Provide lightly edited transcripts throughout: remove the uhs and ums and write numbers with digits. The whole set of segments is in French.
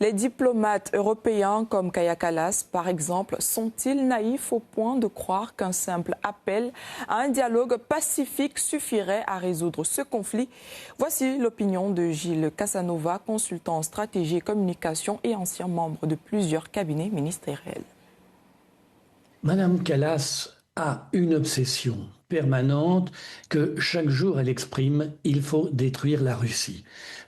Les diplomates européens comme Kaja Kallas, par exemple, sont-ils naïfs au point de croire qu'un simple appel à un dialogue pacifique suffirait à résoudre ce conflit? Voici l'opinion de Gilles Casanova, consultant en stratégie et communication et ancien membre de plusieurs cabinets ministériels. Madame Kallas a une obsession permanente que chaque jour elle exprime: il faut détruire la Russie.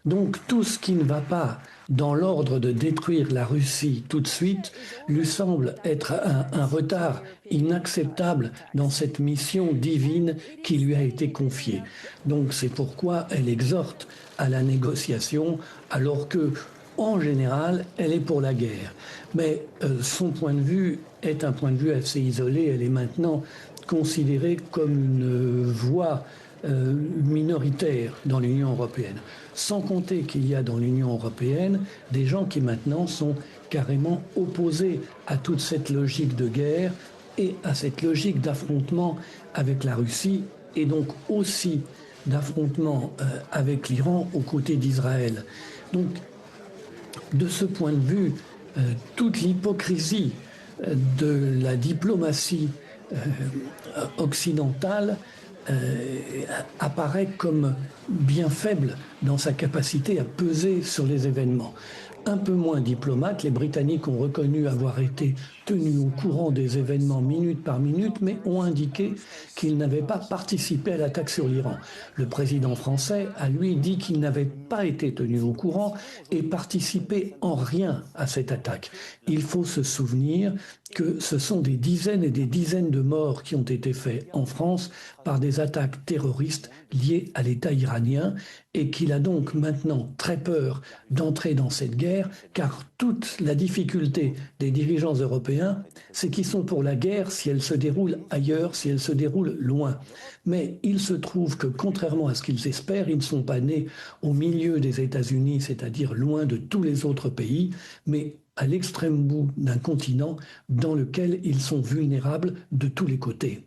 Donc tout ce qui ne va pas dans l'ordre de détruire la Russie tout de suite lui semble être un retard inacceptable dans cette mission divine qui lui a été confiée. Donc c'est pourquoi elle exhorte à la négociation alors que, en général, elle est pour la guerre. Mais son point de vue est un point de vue assez isolé. Elle est maintenant considérée comme une voix minoritaire dans l'Union européenne. Sans compter qu'il y a dans l'Union européenne des gens qui maintenant sont carrément opposés à toute cette logique de guerre et à cette logique d'affrontement avec la Russie et donc aussi d'affrontement avec l'Iran aux côtés d'Israël. Donc, de ce point de vue, toute l'hypocrisie de la diplomatie occidentale apparaît comme bien faible dans sa capacité à peser sur les événements. Un peu moins diplomates, les Britanniques ont reconnu avoir été tenus au courant des événements minute par minute, mais ont indiqué qu'ils n'avaient pas participé à l'attaque sur l'Iran. Le président français a, lui, dit qu'il n'avait pas été tenu au courant et participé en rien à cette attaque. Il faut se souvenir que ce sont des dizaines et des dizaines de morts qui ont été faits en France par des attaques terroristes liées à l'État iranien et qu'il a donc maintenant très peur d'entrer dans cette guerre car toute la difficulté des dirigeants européens, c'est qu'ils sont pour la guerre si elle se déroule ailleurs, si elle se déroule loin. Mais il se trouve que contrairement à ce qu'ils espèrent, ils ne sont pas nés au milieu des États-Unis, c'est-à-dire loin de tous les autres pays, mais à l'extrême bout d'un continent dans lequel ils sont vulnérables de tous les côtés.